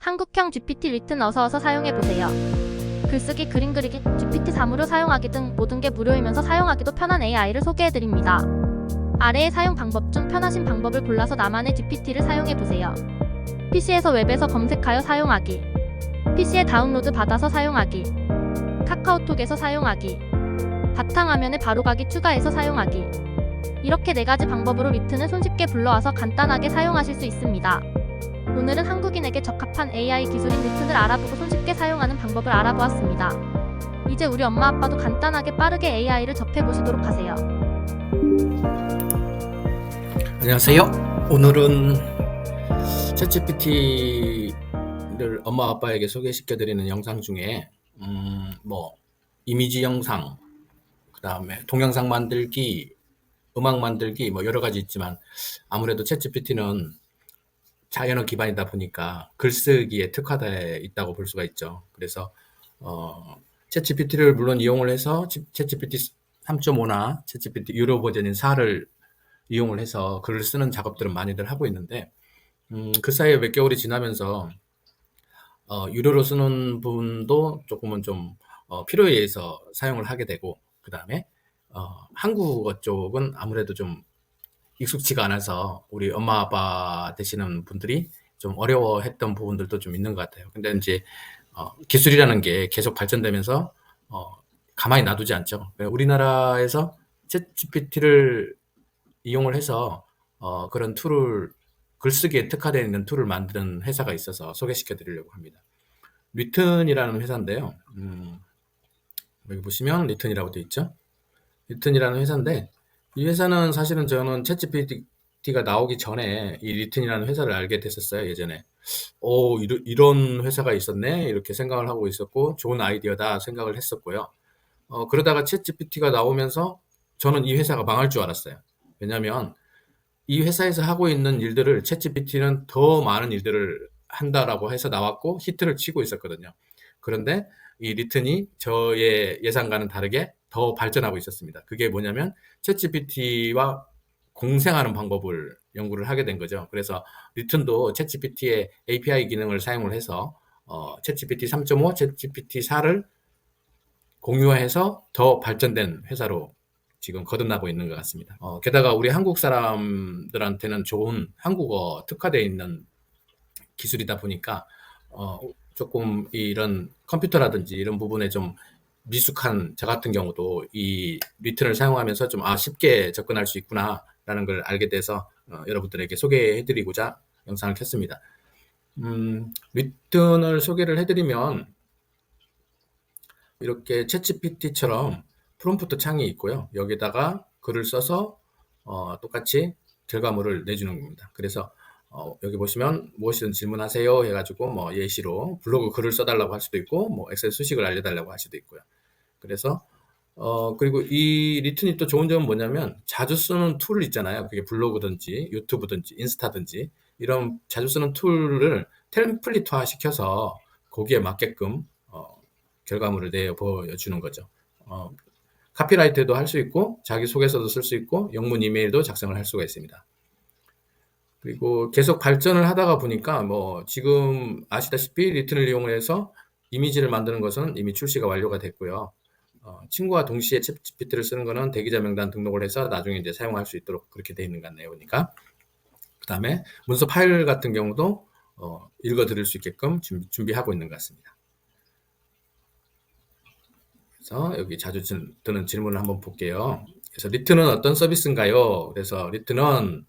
한국형 GPT 리튼 어서어서 사용해보세요. 글쓰기, 그림 그리기, GPT-3으로 사용하기 등 모든 게 무료이면서 사용하기도 편한 AI를 소개해드립니다. 아래의 사용 방법 중 편하신 방법을 골라서 나만의 GPT를 사용해보세요. PC에서 웹에서 검색하여 사용하기, PC에 다운로드 받아서 사용하기, 카카오톡에서 사용하기, 바탕화면에 바로가기 추가해서 사용하기. 이렇게 4가지 방법으로 리튼을 손쉽게 불러와서 간단하게 사용하실 수 있습니다. 오늘은 한국인에게 적합한 AI 기술인 리튼을 알아보고 손쉽게 사용하는 방법을 알아보았습니다. 이제 우리 엄마 아빠도 간단하게 빠르게 AI를 접해보시도록 하세요. 안녕하세요. 오늘은 챗GPT를 엄마 아빠에게 소개시켜드리는 영상 중에 이미지 영상, 그 다음에 동영상 만들기, 음악 만들기 여러 가지 있지만 아무래도 챗GPT는 자연어 기반이다 보니까 글쓰기에 특화되어 있다고 볼 수가 있죠. 그래서 챗GPT를 물론 이용을 해서 챗GPT 3.5나 챗GPT 유료 버전인 4를 이용을 해서 글을 쓰는 작업들은 많이들 하고 있는데 그 사이에 몇 개월이 지나면서 유료로 쓰는 분도 조금은 좀 필요에 의해서 사용을 하게 되고, 그 다음에 한국어 쪽은 아무래도 좀 익숙지가 않아서 우리 엄마 아빠 되시는 분들이 좀 어려워했던 부분들도 좀 있는 것 같아요. 근데 이제 기술이라는 게 계속 발전되면서 가만히 놔두지 않죠. 우리나라에서 챗GPT를 이용을 해서 그런 툴을, 글쓰기에 특화되어 있는 툴을 만드는 회사가 있어서 소개시켜 드리려고 합니다. 리튼이라는 회사인데요. 여기 보시면 리튼이라고 되어 있죠. 리튼이라는 회사인데, 이 회사는 사실은 저는 챗GPT가 나오기 전에 이 리튼이라는 회사를 알게 됐었어요, 예전에. 이런 회사가 있었네, 이렇게 생각을 하고 있었고, 좋은 아이디어다 생각을 했었고요. 그러다가 챗GPT가 나오면서 저는 이 회사가 망할 줄 알았어요. 왜냐면 이 회사에서 하고 있는 일들을 챗GPT는 더 많은 일들을 한다라고 해서 나왔고 히트를 치고 있었거든요. 그런데 이 리튼이 저의 예상과는 다르게 더 발전하고 있었습니다. 그게 뭐냐면 챗GPT와 공생하는 방법을 연구를 하게 된 거죠. 그래서 리튼도 챗GPT의 API 기능을 사용을 해서 챗GPT 3.5, 챗GPT 4를 공유해서 더 발전된 회사로 지금 거듭나고 있는 것 같습니다. 게다가 우리 한국 사람들한테는 좋은 한국어 특화되어 있는 기술이다 보니까 조금 이런 컴퓨터라든지 이런 부분에 좀 미숙한 저 같은 경우도 이 리튼을 사용하면서 좀 쉽게 접근할 수 있구나라는 걸 알게 돼서 여러분들에게 소개해드리고자 영상을 켰습니다. 리튼을 소개를 해드리면 이렇게 챗GPT처럼 프롬프트 창이 있고요. 여기다가 글을 써서 똑같이 결과물을 내주는 겁니다. 그래서 여기 보시면 무엇이든 질문하세요 해가지고 예시로 블로그 글을 써달라고 할 수도 있고 엑셀 수식을 알려달라고 할 수도 있고요. 그래서 그리고 이 리튼이 또 좋은 점은 뭐냐면 자주 쓰는 툴 있잖아요. 그게 블로그든지 유튜브든지 인스타든지 이런 자주 쓰는 툴을 템플릿화 시켜서 거기에 맞게끔 결과물을 내어 보여주는 거죠. 카피라이트도 할 수 있고 자기소개서도 쓸 수 있고 영문 이메일도 작성을 할 수가 있습니다. 그리고 계속 발전을 하다가 보니까 지금 아시다시피 리튼을 이용해서 이미지를 만드는 것은 이미 출시가 완료가 됐고요. 친구와 동시에 챗GPT를 쓰는 것은 대기자 명단 등록을 해서 나중에 이제 사용할 수 있도록 그렇게 되어 있는 것 같네요, 보니까. 그 다음에 문서 파일 같은 경우도 읽어 들을 수 있게끔 준비하고 있는 것 같습니다. 그래서 여기 자주 드는 질문을 한번 볼게요. 그래서 리튼은 어떤 서비스인가요? 그래서 리튼은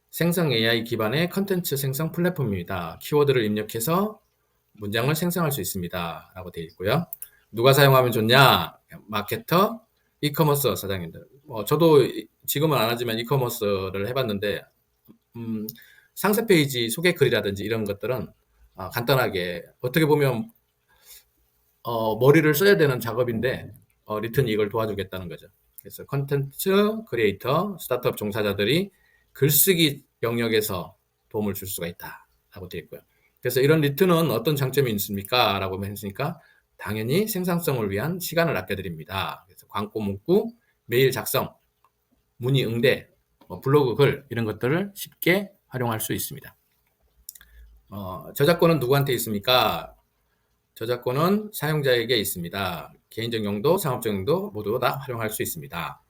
생성 AI 기반의 컨텐츠 생성 플랫폼입니다. 키워드를 입력해서 문장을 생성할 수 있습니다. 라고 되어 있고요. 누가 사용하면 좋냐? 마케터, 이커머스 사장님들. 저도 지금은 안 하지만 이커머스를 해봤는데 상세 페이지 소개 글이라든지 이런 것들은 간단하게 어떻게 보면 머리를 써야 되는 작업인데 리튼이 이걸 도와주겠다는 거죠. 그래서 컨텐츠 크리에이터, 스타트업 종사자들이 글쓰기 영역에서 도움을 줄 수가 있다라고 되어 있고요. 그래서 이런 리튼은 어떤 장점이 있습니까? 라고 했으니까 당연히 생산성을 위한 시간을 아껴드립니다. 그래서 광고 문구, 메일 작성, 문의 응대, 블로그 글 이런 것들을 쉽게 활용할 수 있습니다. 저작권은 누구한테 있습니까? 저작권은 사용자에게 있습니다. 개인적 용도, 상업적 용도 모두 다 활용할 수 있습니다.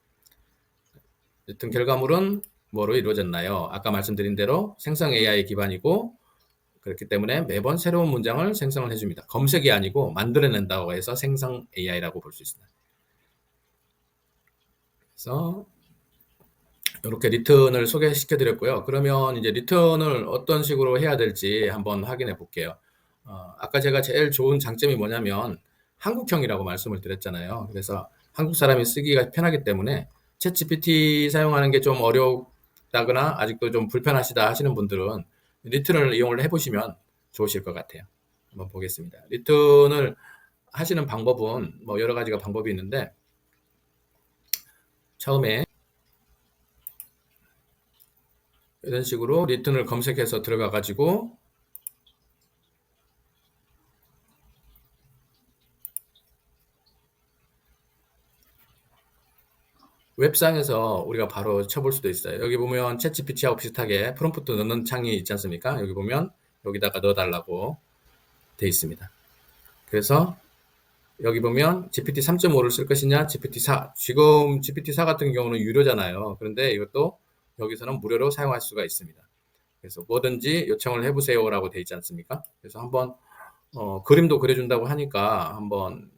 여튼 결과물은 뭐로 이루어졌나요? 아까 말씀드린 대로 생성 AI 기반이고 그렇기 때문에 매번 새로운 문장을 생성을 해줍니다. 검색이 아니고 만들어낸다고 해서 생성 AI라고 볼 수 있습니다. 그래서 이렇게 리턴을 소개시켜 드렸고요. 그러면 이제 리턴을 어떤 식으로 해야 될지 한번 확인해 볼게요. 아까 제가 제일 좋은 장점이 뭐냐면 한국형이라고 말씀을 드렸잖아요. 그래서 한국 사람이 쓰기가 편하기 때문에 챗GPT 사용하는 게 좀 어렵다거나 아직도 좀 불편하시다 하시는 분들은 리턴을 이용을 해보시면 좋으실 것 같아요. 한번 보겠습니다. 리턴을 하시는 방법은 뭐 여러 가지가 방법이 있는데 처음에 이런 식으로 리턴을 검색해서 들어가 가지고 웹상에서 우리가 바로 쳐볼 수도 있어요. 여기 보면 챗GPT하고 비슷하게 프롬프트 넣는 창이 있지 않습니까? 여기 보면 여기다가 넣어달라고 돼 있습니다. 그래서 여기 보면 GPT 3.5를 쓸 것이냐, GPT 4. 지금 GPT 4 같은 경우는 유료잖아요. 그런데 이것도 여기서는 무료로 사용할 수가 있습니다. 그래서 뭐든지 요청을 해보세요라고 돼 있지 않습니까? 그래서 한번 그림도 그려준다고 하니까 한번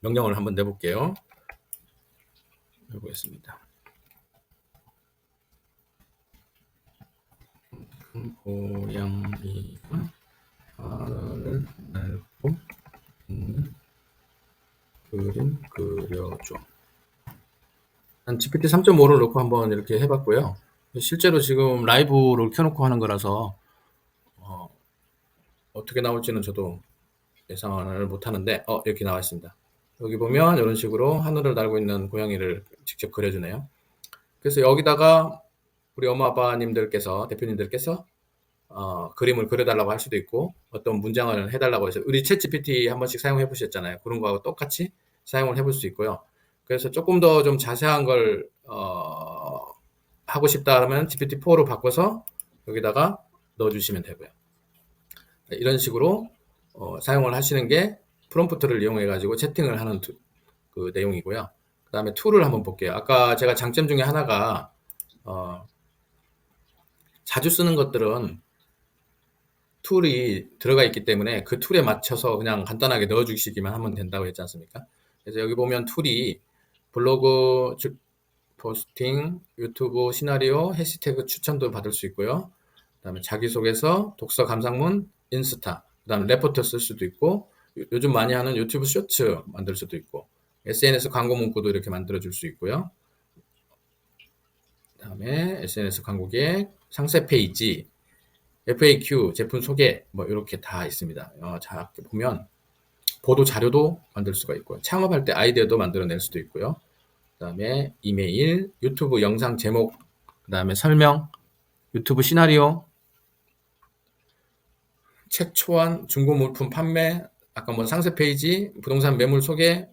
명령을 한번 내볼게요. 해보겠습니다. 고양이가 하늘을 날고 있는 그림 그려줘. 한 GPT 3.5를 놓고 한번 이렇게 해봤고요. 실제로 지금 라이브를 켜놓고 하는 거라서 어떻게 나올지는 저도 예상을 못하는데 이렇게 나와 있습니다. 여기 보면 이런 식으로 하늘을 날고 있는 고양이를 직접 그려주네요. 그래서 여기다가 우리 엄마 아빠님들께서 대표님들께서 그림을 그려달라고 할 수도 있고 어떤 문장을 해달라고 해서 우리 챗GPT 한 번씩 사용해 보셨잖아요. 그런 거하고 똑같이 사용을 해볼 수 있고요. 그래서 조금 더 좀 자세한 걸 하고 싶다 하면 GPT-4로 바꿔서 여기다가 넣어주시면 되고요. 이런 식으로 사용을 하시는 게 프롬프트를 이용해 가지고 채팅을 하는 그 내용이고요. 그 다음에 툴을 한번 볼게요. 아까 제가 장점 중에 하나가 자주 쓰는 것들은 툴이 들어가 있기 때문에 그 툴에 맞춰서 그냥 간단하게 넣어주시기만 하면 된다고 했지 않습니까? 그래서 여기 보면 툴이 블로그 포스팅, 유튜브 시나리오, 해시태그 추천도 받을 수 있고요. 그다음에 자기소개서, 독서 감상문, 인스타, 그다음에 레포트 쓸 수도 있고 요즘 많이 하는 유튜브 쇼츠 만들 수도 있고 SNS 광고 문구도 이렇게 만들어 줄 수 있고요. 그다음에 SNS 광고 기획, 상세 페이지, FAQ, 제품 소개 뭐 이렇게 다 있습니다. 자 보면 보도 자료도 만들 수가 있고요. 창업할 때 아이디어도 만들어낼 수도 있고요. 그다음에 이메일, 유튜브 영상 제목, 그다음에 설명, 유튜브 시나리오, 책 초안, 중고 물품 판매, 아까 뭐 상세 페이지, 부동산 매물 소개,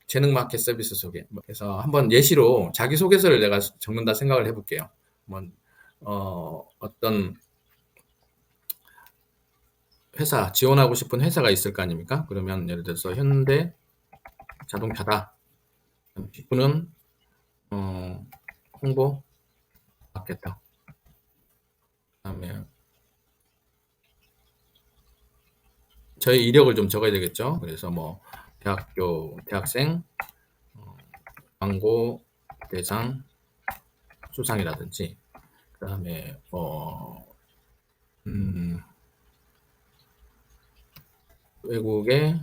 재능 마켓 서비스 소개. 그래서 한번 예시로 자기소개서를 내가 적는다 생각을 해볼게요. 한번 어떤 회사, 지원하고 싶은 회사가 있을 거 아닙니까? 그러면 예를 들어서 현대 자동차다. 직구는 홍보 마케터. 그다음에 저희 이력을 좀 적어야 되겠죠. 그래서 뭐 대학생 광고 대상 수상이라든지 그다음에 외국의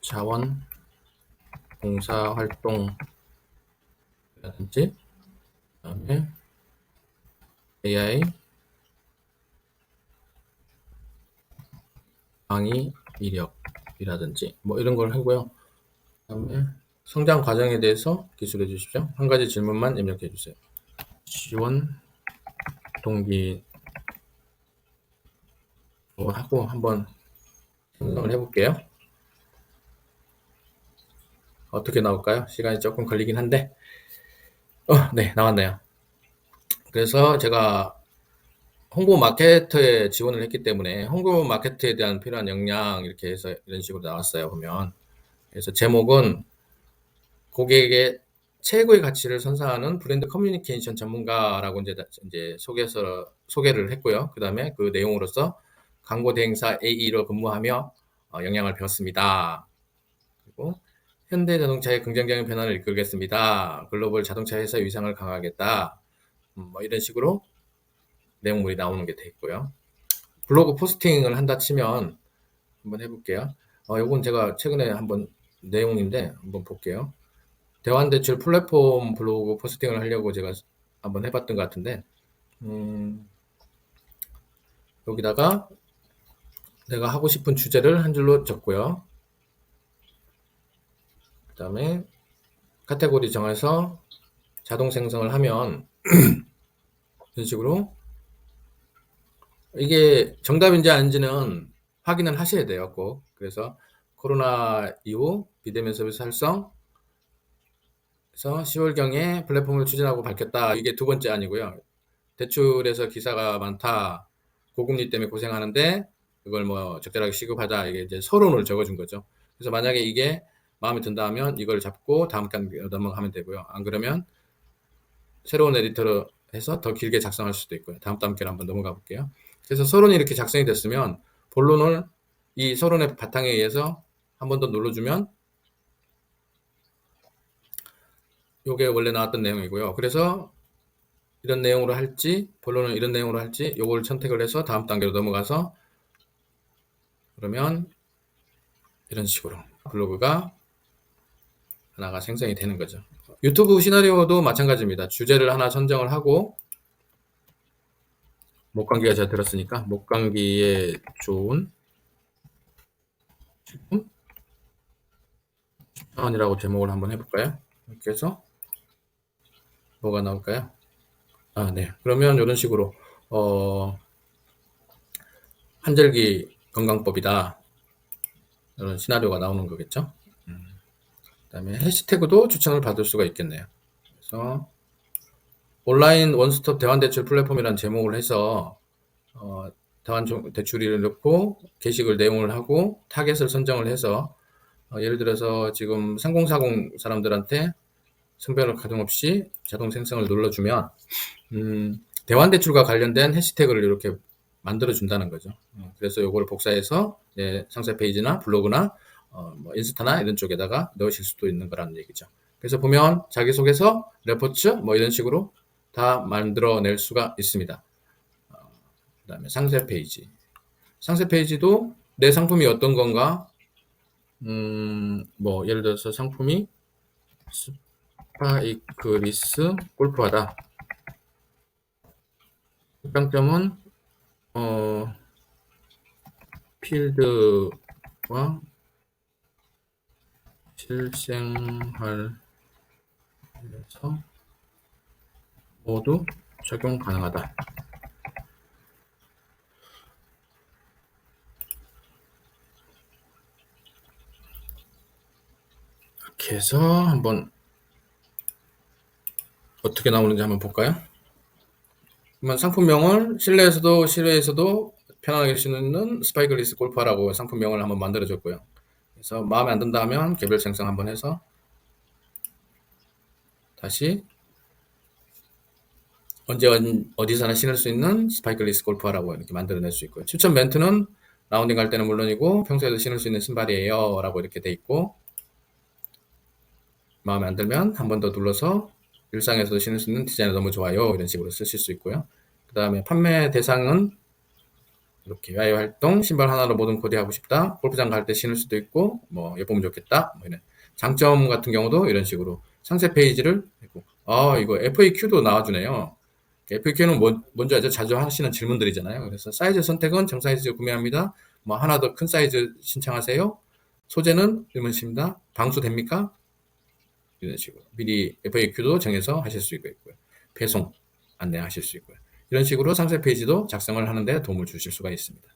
자원 봉사 활동이라든지 그다음에 AI 강의 이력이라든지 뭐 이런 걸 하고요. 그다음에 성장 과정에 대해서 기술해 주십시오. 한 가지 질문만 입력해 주세요. 지원 동기 하고 한번 생각을 해볼게요. 어떻게 나올까요? 시간이 조금 걸리긴 한데 네, 나왔네요. 그래서 제가 홍보 마케터에 지원을 했기 때문에 홍보 마케터에 대한 필요한 역량 이렇게 해서 이런 식으로 나왔어요. 보면. 그래서 제목은 고객의 최고의 가치를 선사하는 브랜드 커뮤니케이션 전문가라고 이제 소개를 했고요. 그 다음에 그 내용으로서 광고 대행사 AE로 근무하며 역량을 배웠습니다. 그리고 현대자동차의 긍정적인 변화를 이끌겠습니다. 글로벌 자동차 회사의 위상을 강화하겠다. 뭐 이런 식으로 내용물이 나오는 게 돼 있고요. 블로그 포스팅을 한다 치면 한번 해볼게요. 요건 제가 최근에 한번 내용인데 한번 볼게요. 대환대출 플랫폼 블로그 포스팅을 하려고 제가 한번 해봤던 것 같은데, 여기다가 내가 하고 싶은 주제를 한 줄로 적고요. 그 다음에 카테고리 정해서 자동 생성을 하면 이런 식으로 이게 정답인지 아닌지는 확인을 하셔야 돼요, 꼭. 그래서 코로나 이후 비대면 서비스 활성, 그래서 10월경에 플랫폼을 추진하고 밝혔다. 이게 두 번째 아니고요. 대출에서 기사가 많다. 고금리 때문에 고생하는데 그걸 뭐 적절하게 시급하다. 이게 이제 서론을 적어준 거죠. 그래서 만약에 이게 마음에 든다 하면 이걸 잡고 다음 단계로 넘어가면 되고요. 안 그러면 새로운 에디터로 해서 더 길게 작성할 수도 있고요. 다음 단계로 한번 넘어가 볼게요. 그래서 서론이 이렇게 작성이 됐으면 본론을 이 서론의 바탕에 의해서 한 번 더 눌러주면 이게 원래 나왔던 내용이고요. 그래서 이런 내용으로 할지 본론은 이런 내용으로 할지 이걸 선택을 해서 다음 단계로 넘어가서 그러면 이런 식으로 블로그가 하나가 생성이 되는 거죠. 유튜브 시나리오도 마찬가지입니다. 주제를 하나 선정을 하고 목감기가 잘 들었으니까 목감기에 좋은 추천이라고 제목을 한번 해볼까요? 이렇게 해서 뭐가 나올까요? 네. 그러면 이런 식으로 한절기 건강법이다. 이런 시나리오가 나오는 거겠죠. 그다음에 해시태그도 추천을 받을 수가 있겠네요. 그래서 온라인 원스톱 대환대출 플랫폼이라는 제목을 해서 대환대출을 넣고 게시글 내용을 하고 타겟을 선정을 해서 예를 들어서 지금 3040 사람들한테 성별을 가등없이 자동 생성을 눌러주면 대환대출과 관련된 해시태그를 이렇게 만들어 준다는 거죠. 그래서 이걸 복사해서 상세 페이지나 블로그나 뭐 인스타나 이런 쪽에다가 넣으실 수도 있는 거라는 얘기죠. 그래서 보면 자기소개서, 레포츠 뭐 이런 식으로 다 만들어낼 수가 있습니다. 그다음에 상세 페이지. 상세 페이지도 내 상품이 어떤 건가? 뭐 예를 들어서 상품이 스파이크리스 골프화다. 장점은 필드와 실생활에서 모두 적용 가능하다. 이렇게 해서 한번 어떻게 나오는지 한번 볼까요? 그러면 상품명을 실내에서도 실외에서도 편안하게 쓸 수 있는 스파이크리스 골프화라고 상품명을 한번 만들어줬고요. 그래서 마음에 안 든다 하면 개별 생성 한번 해서 다시 언제 어디서나 신을 수 있는 스파이크리스 골프화라고 이렇게 만들어낼 수 있고요. 추천 멘트는 라운딩 갈 때는 물론이고 평소에도 신을 수 있는 신발이에요 라고 이렇게 돼 있고 마음에 안 들면 한 번 더 눌러서 일상에서도 신을 수 있는 디자인이 너무 좋아요 이런 식으로 쓰실 수 있고요. 그 다음에 판매 대상은 이렇게 야외 활동 신발 하나로 모든 코디하고 싶다 골프장 갈 때 신을 수도 있고 뭐 예쁘면 좋겠다 뭐 이런 장점 같은 경우도 이런 식으로 상세 페이지를 했고 이거 FAQ도 나와주네요. FAQ는 뭔지 알죠? 자주 하시는 질문들이잖아요. 그래서 사이즈 선택은 정 사이즈 구매합니다. 뭐 하나 더 큰 사이즈 신청하세요. 소재는 의문입니다. 방수 됩니까? 이런 식으로 미리 FAQ도 정해서 하실 수 있고요. 배송 안내하실 수 있고요. 이런 식으로 상세 페이지도 작성을 하는데 도움을 주실 수가 있습니다.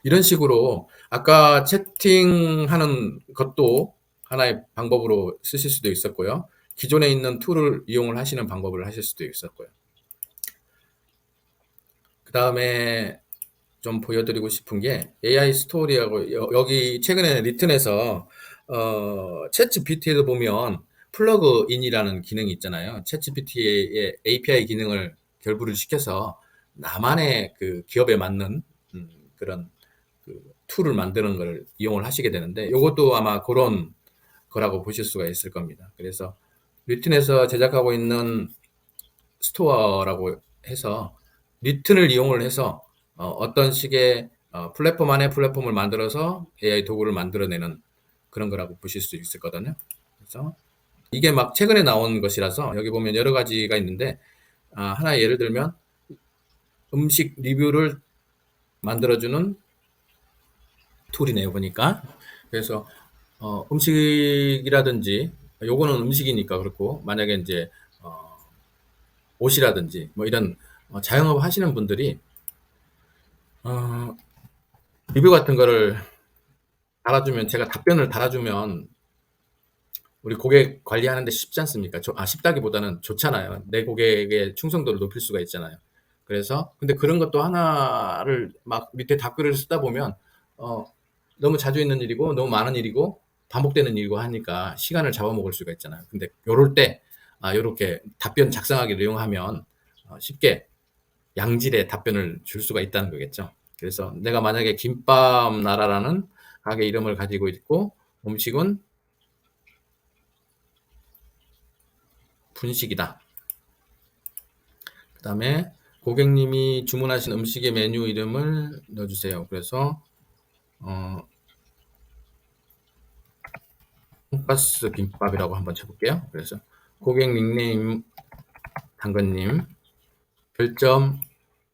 이런 식으로 아까 채팅하는 것도 하나의 방법으로 쓰실 수도 있었고요. 기존에 있는 툴을 이용을 하시는 방법을 하실 수도 있었고요. 그다음에 좀 보여드리고 싶은 게 AI 스토리하고 여기 최근에 리튼에서 챗GPT에도 보면 플러그인이라는 기능이 있잖아요. 챗GPT의 API 기능을 결부를 시켜서 나만의 그 기업에 맞는 그런 그 툴을 만드는 걸 이용을 하시게 되는데 이것도 아마 그런 거라고 보실 수가 있을 겁니다. 그래서 리튼에서 제작하고 있는 스토어라고 해서 리튼을 이용을 해서 떤 식의 플랫폼 안에 플랫폼을 만들어서 AI 도구를 만들어내는 그런 거라고 보실 수 있을 거거든요. 그래서 이게 막 최근에 나온 것이라서 여기 보면 여러 가지가 있는데 하나 예를 들면 음식 리뷰를 만들어주는 툴이네요 보니까. 그래서 음식이라든지 요거는 음식이니까 그렇고 만약에 이제 옷이라든지 뭐 이런 자영업 하시는 분들이 어, 리뷰 같은 거를 달아주면 제가 답변을 달아주면 우리 고객 관리하는데 쉽지 않습니까? 쉽다기보다는 좋잖아요. 내 고객의 충성도를 높일 수가 있잖아요. 그래서 근데 그런 것도 하나를 막 밑에 답글을 쓰다 보면 어, 너무 자주 있는 일이고 너무 많은 일이고 반복되는 일이고 하니까 시간을 잡아먹을 수가 있잖아요. 근데 요럴 때 요렇게 답변 작성하기를 이용하면 쉽게 양질의 답변을 줄 수가 있다는 거겠죠. 그래서 내가 만약에 김밥 나라라는 가게 이름을 가지고 있고 음식은 분식이다. 그 다음에 고객님이 주문하신 음식의 메뉴 이름을 넣어주세요. 그래서 돈가스 김밥이라고 한번 쳐볼게요. 그래서 고객 닉네임 당근님 별점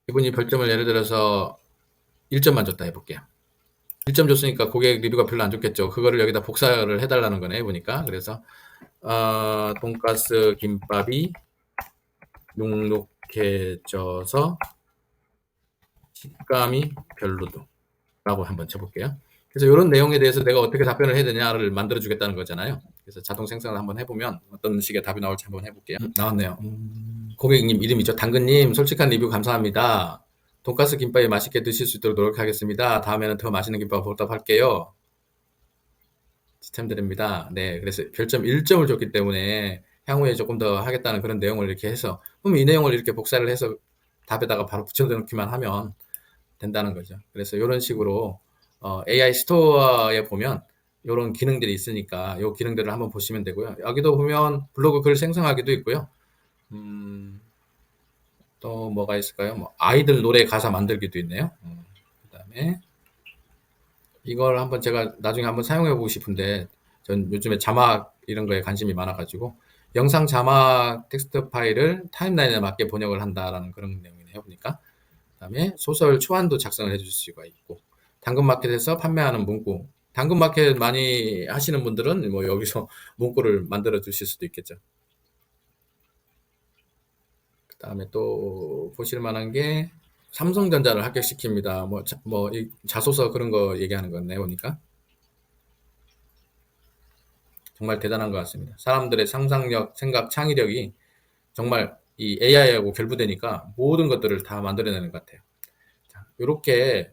이분이 별점을 예를 들어서 1점만 줬다 해볼게요. 1점 줬으니까 고객 리뷰가 별로 안 좋겠죠. 그거를 여기다 복사를 해달라는 거네 보니까. 그래서 돈가스 김밥이 눅눅해져서 식감이 별로도 라고 한번 쳐볼게요. 그래서 이런 내용에 대해서 내가 어떻게 답변을 해야 되냐를 만들어 주겠다는 거잖아요. 그래서 자동 생성을 한번 해보면 어떤 식의 답이 나올지 한번 해볼게요. 나왔네요. 고객님 이름이죠. 당근님 솔직한 리뷰 감사합니다. 돈가스 김밥이 맛있게 드실 수 있도록 노력하겠습니다. 다음에는 더 맛있는 김밥 보답할게요. 추천드립니다. 네, 그래서 별점 1점을 줬기 때문에 향후에 조금 더 하겠다는 그런 내용을 이렇게 해서 그럼 이 내용을 이렇게 복사를 해서 답에다가 바로 붙여넣기만 하면 된다는 거죠. 그래서 이런 식으로 AI 스토어에 보면 이런 기능들이 있으니까 이 기능들을 한번 보시면 되고요. 여기도 보면 블로그 글 생성하기도 있고요. 또 뭐가 있을까요? 뭐 아이들 노래 가사 만들기도 있네요. 그다음에 이걸 한번 제가 나중에 한번 사용해 보고 싶은데 전 요즘에 자막 이런 거에 관심이 많아가지고 영상 자막 텍스트 파일을 타임라인에 맞게 번역을 한다라는 그런 내용이네요. 보니까 그다음에 소설 초안도 작성을 해줄 수가 있고 당근마켓에서 판매하는 문구 당근마켓 많이 하시는 분들은 뭐 여기서 문구를 만들어 주실 수도 있겠죠. 그다음에 또 보실 만한 게 삼성전자를 합격시킵니다. 이 자소서 그런 거 얘기하는 건데 보니까 정말 대단한 것 같습니다. 사람들의 상상력, 생각, 창의력이 정말 이 AI하고 결부되니까 모든 것들을 다 만들어내는 것 같아요. 자, 이렇게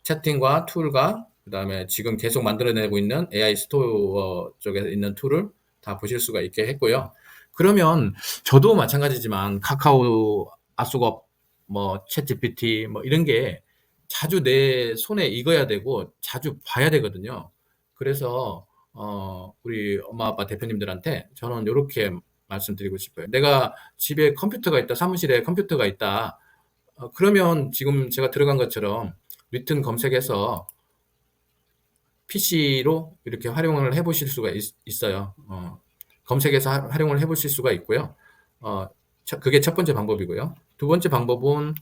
채팅과 툴과 그다음에 지금 계속 만들어내고 있는 AI 스토어 쪽에 있는 툴을 다 보실 수가 있게 했고요. 그러면 저도 마찬가지지만 카카오, 아수업, 뭐 챗GPT 뭐 이런 게 자주 내 손에 익어야 되고 자주 봐야 되거든요. 그래서 우리 엄마 아빠 대표님들한테 저는 이렇게 말씀드리고 싶어요. 내가 집에 컴퓨터가 있다, 사무실에 컴퓨터가 있다. 그러면 지금 제가 들어간 것처럼 리튼 검색해서 PC로 이렇게 활용을 해보실 수가 있어요. 검색해서 활용을 해보실 수가 있고요. 그게 첫 번째 방법이고요. 두 번째 방법은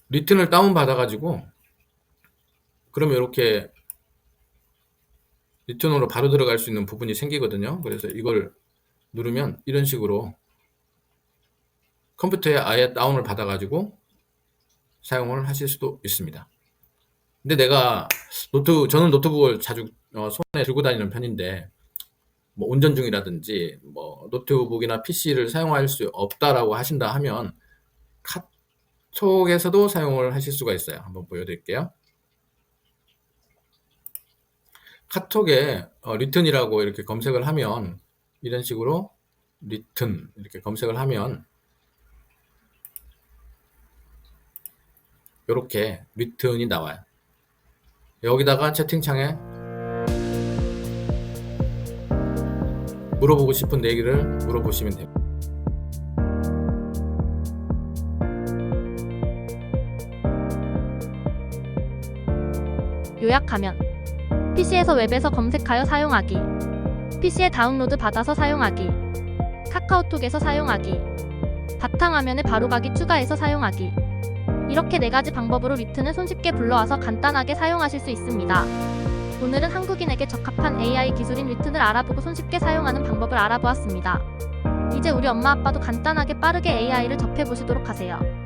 리튼을 다운받아가지고 그러면 이렇게 리튼으로 바로 들어갈 수 있는 부분이 생기거든요. 그래서 이걸 누르면 이런 식으로 컴퓨터에 아예 다운을 받아가지고 사용을 하실 수도 있습니다. 근데 내가 저는 노트북을 자주 손에 들고 다니는 편인데 뭐 운전 중이라든지 뭐 노트북이나 PC를 사용할 수 없다라고 하신다 하면 카톡에서도 사용을 하실 수가 있어요. 한번 보여드릴게요. 카톡에 리튼이라고 이렇게 검색을 하면 이런 식으로 리튼 이렇게 검색을 하면 이렇게 리튼이 나와요. 여기다가 채팅창에 물어보고 싶은 얘기를 물어보시면 됩니다. 요약하면 PC에서 웹에서 검색하여 사용하기, PC에 다운로드 받아서 사용하기, 카카오톡에서 사용하기, 바탕화면에 바로가기 추가해서 사용하기. 이렇게 4가지 방법으로 리튼을 손쉽게 불러와서 간단하게 사용하실 수 있습니다. 오늘은 한국인에게 적합한 AI 기술인 리튼을 알아보고 손쉽게 사용하는 방법을 알아보았습니다. 이제 우리 엄마 아빠도 간단하게 빠르게 AI를 접해보시도록 하세요.